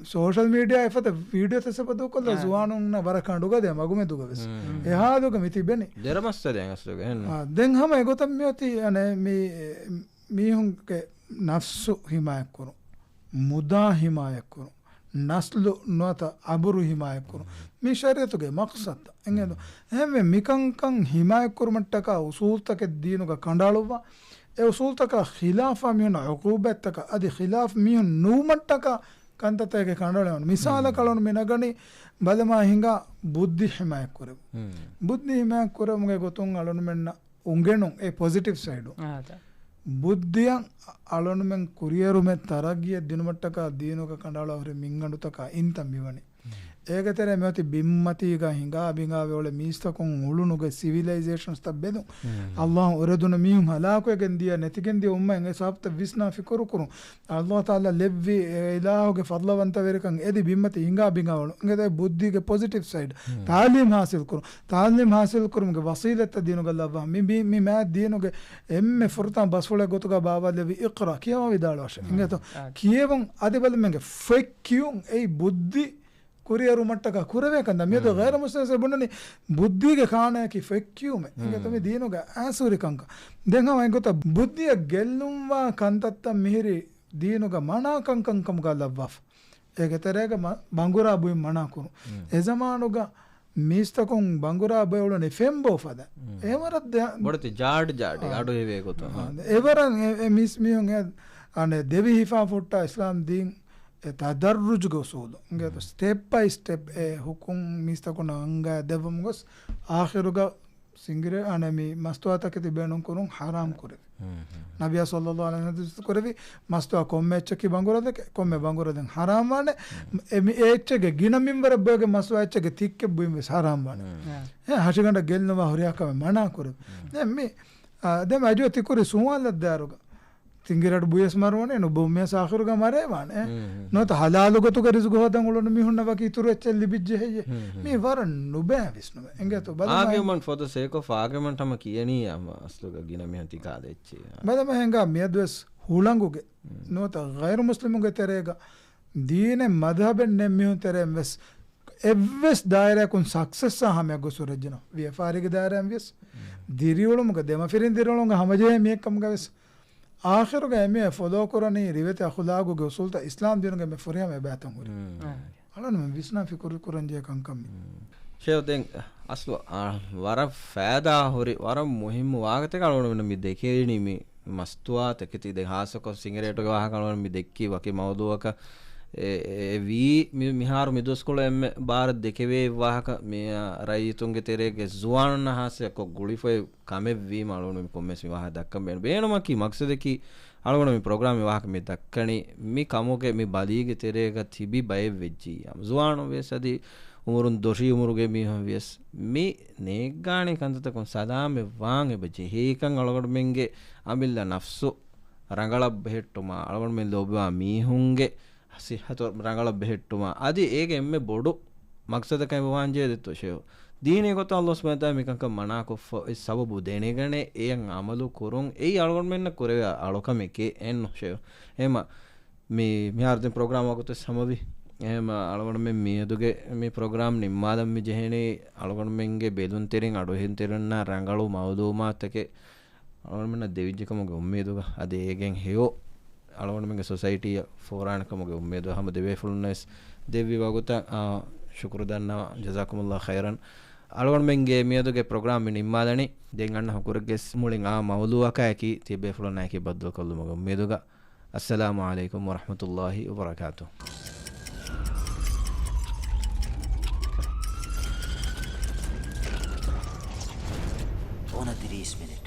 Speaker 3: සෝෂල් මීඩියා එෆත වීඩියෝ තසපදෝ කොල්ල ජුවානුන්න වරකඬුගද මගුමෙ දුගවස් එහාදුක මිතිබෙනි
Speaker 1: දෙරමස්සදෙන් අස්සක එන්න
Speaker 3: දෙන් හැම එගොතම් මියති අනේ මීහුන්ගේ නෆ්සු හිමායක් කරු මුදා හිමායක් කරු ನಸ್ಲು ನೋತ ಅಬುರು ಹಿಮಾಯಕ್ಕರು ಮೀ ಶರೀಯತುಗೆ ಮಕ್ಸದ್ ಹೆಂಗೇನು ಹೆಮ್ಮೆ ಮಿಕಂಕಂ ಹಿಮಾಯಕ್ಕರು ಮಟ್ಟಕ ಉಸೂಲ್ತಕ್ಕೆ ದೀನುಗ ಕಂಡಾಳುವ ಎ ಉಸೂಲ್ತಕ ಖಿಲಾಫ ಮಿಹುನ ಉಕೂಬೆತ್ತಕ ಅದಿ ಖಿಲಾಫ್ ಮಿಹು ನೂ ಮಟ್ಟಕ ಕಂತತೆಗೆ ಕಂಡಾಳವನು ಮಿಸಾಲ ಕಳನು ಮಿನಗಣಿ ಬದಮ ಹಿಂಗ ಬುದ್ಧಿ ಹಿಮಾಯಕ್ಕರು ಬುದ್ಧಿ ಹಿಮಾಯಕ್ಕರು ಮುಗೆ ಗೊತ್ತುಂಗ ಅಳನು ಮೆನ್ನ ಉಂಗೆಣು ಎ ಪಾಸಿಟಿವ್ ಸೈಡು බුද්ධියන් අලොනුමෙන් කුරියරුමෙන් තරගිය දිනුමට්ටක දීනුක කණ්ඩාලවර මින්ගඬුතක ඉන්තම් මිවනේ ඒකතර මෙති බිම්මතිග හිඟා බිඟාවේ වල මිස්තකුන් උළුනුගේ සිවිලයිසේෂන්ස් තබ්බෙදු අල්ලාහ් උරදුන මිහුම් හලාකයෙන් දිය නැතිගෙන් දිය උම්මෙන් ඒ සාප්ත විස්නා ෆිකරු කුරු අල්ලාහ් තාලා ලෙව්වි ඉලාහුගේ ෆضلවන්ත වෙරකන් එදි බිම්මති හිඟා බිඟාවල නේද බුද්ධිගේ පොසිටිව් සයිඩ් තාලීම් හාසිල් කුරු තාලීම් හාසිල් කුරුමගේ වසීලත දිනුක අල්ලාහ් මි මා දිනුගේ එම්මෙ ෆුර්තන් බස්වල ගොතුක බාවා ලෙවි ඉක්රා කියව විදාලවශ ඉංගත කියවම් අදිබල මෙන්ගේ ෆෙක් කියුම් ඒ බුද්ධි ಕುರಿಯರು ಮಟ್ಟಕ ಕುರಬೇಕಂದ ಮೇದು ಗೈರ ಮುಸ್ಲಿಮ್ಸ್ ಬುಣ್ಣನಿ ಬುದ್ಧಿಗೆ ಕಾಣಕಿ ಫೆಕ್ಯೂಮೆ ಹಿಂಗೆ ತಮಿ ದೀನುಗ ಆಸೂರಿ ಕಂಕ ದೆಂಗ ಮೈ ಗೊತ್ತ ಬುದ್ಧಿಯ ಗೆಲ್ಲುವ ಕಂತತ್ತ ಮಿಹಿರಿ ದೀನುಗ ಮಣಾ ಕಂಕಂಕಂ ಗಲ್ಲವ್ವಾಫ್ ಏಗೆ ತೆರೆಗ ಬಂಗುರಾ ಬುಯ್ ಮಣಾ ಕುರು ಎಜಮಾನುಗ ಮೀಸ್ತಕೊಂ ಬಂಗುರಾ ಬುಯ್ ಉಳನಿ ಫೆಂಬೋಫದ ಎವರದ್
Speaker 1: ಬಡತಿ ಜಾಡ್ ಆಡು ಹೇವೆ ಗೊತ್ತ
Speaker 3: ಎವರ ಮಿಸ್ ಮಿಹುಂಗೆ ಅನೆ ದೇವಿ ಹಿಫಾ ಫುಟ್ಟ ಇಸ್ಲಾಂ ದೀನ್ තදර්රුජ ගොසූදු ගේ ස්ටෙප් බයි ස්ටෙප් ඒ හුකුම් මිස්තකුණ අංග දෙවම් ගොස් ආඛිරුග සිංගිරේ අනමි මස්තුවාතක තිබෙනුම් කුරුම් හරාම් කුරේ නබිය සල්ලල්ලාහු අලයිහි වසල්ලම් කුරේ මස්තුවා කොම්මෙච්චකි බංගුරදක කොම්මෙ බංගුරදෙන් හරාම් වනේ එමි ඒච්චගේ ගින මින්වර බගේ මස්තුවා එච්චගේ තික්කේ බුයිම හරාම් වනේ ඒ හෂගඬ ගෙල්නවා හොරියාකම මනා කුරේ දැන් මේ දැන් අජෝ තිකුරේ සුවාලක් දාරුග ತಿಂಗಿರಡು ಬುಯಸ್ ಮರವನೆ ನು ಬೊಮ್ಮೆ ಸಾಖರುಗ ಮರೇವಾನೆ ನೋತ ಹಲಾಲುಗತು ಕರಿಸುಗ ಹೋದಂಗುಳು ಮಿಹುಣ್ಣವಕ ಇತುರು ಎಚ್ಚಲ್ಲಿ ಬಿಜ್ಜೆ ಹೆಯ್ಯೆ ಮೀ ವರ ನುಬೆ ವಿಷ್ಣುವೆ ಎಂಗೆತು
Speaker 1: argument for the sake of argument hama kiyani asluga gina me hanti kaade echi
Speaker 3: badama henga miadwes hulanguge nota ghairu muslimuge terega dine madhaben nem mihun terem wes evves daira kun success ha me gosurejna vi farige daira em wes diriulumuge dema firin dirulunga hamaje mekam ga wes akhiruge me follow korani rivete akhlaguge usulta islam dinuge me furiya me batam huri alanu me visna fikur kuranje kankam
Speaker 1: shew den aslu wara faida hori wara muhim wagate kalonu me dekeni me mastuwa tekiti de hasako singereta ga waha kalonu me dekki wake mawduwaka vi miharu miduskolo emme bar dekeve wahaka me raitunge terege zuwanna hase ko gulifoy kame vi malonu me kommes mi waha dakkam beenuma ki maksade ki algonu me program me wahaka me dakkani mi kamuge mi balige terega tibi bay vejji zuwanu vesadi umurun doshi umuruge mi ves mi negani kantata kon sadame waange beje hekan algodu menge amilla nafsu rangala behettuma algodu men lobwa mi hunge සිහත රංගල බෙහෙට්ටුමා අදි ඒක එම්මේ බොඩු මක්සදකයි වවාංජේ දෙත්තු ෂෙව දීනේ කොට අල්ලාහ් සුබ්හානහු තාලා මිකංක මනාකොෆ ඒ සබබු දෙනේගනේ එයන් අමලු කුරුන් ඒ අලගොන් මෙන්න කුරේ අලොකමෙකේ එන්න ෂෙව එම මේ මිහාර්දෙන් ප්‍රෝග්‍රෑම් වගත සමවි එම අලගොන් මෙ මියදුගේ මේ ප්‍රෝග්‍රෑම් නිම්මාදම් මි ජෙහෙනේ අලගොන් මෙන්ගේ බෙදුන් තෙරින් අඩු හින් තෙරන්න රංගලු මවදුමාතකේ අලගොන් මෙන්න දෙවිජ්ජකමගේ උම්මේදුග අද again හෙයෝ algon menge society foran kamuge ummedu hama deve fulness devi waguta shukru danna jazakumullah khairan algon menge mieduge program min immadani den anna hukurge mulin mawduaka ki tibe fulna ki baddu kollumoge ummeduga assalamu alaikum wa rahmatullahi wa barakatuh
Speaker 4: on 30 minutes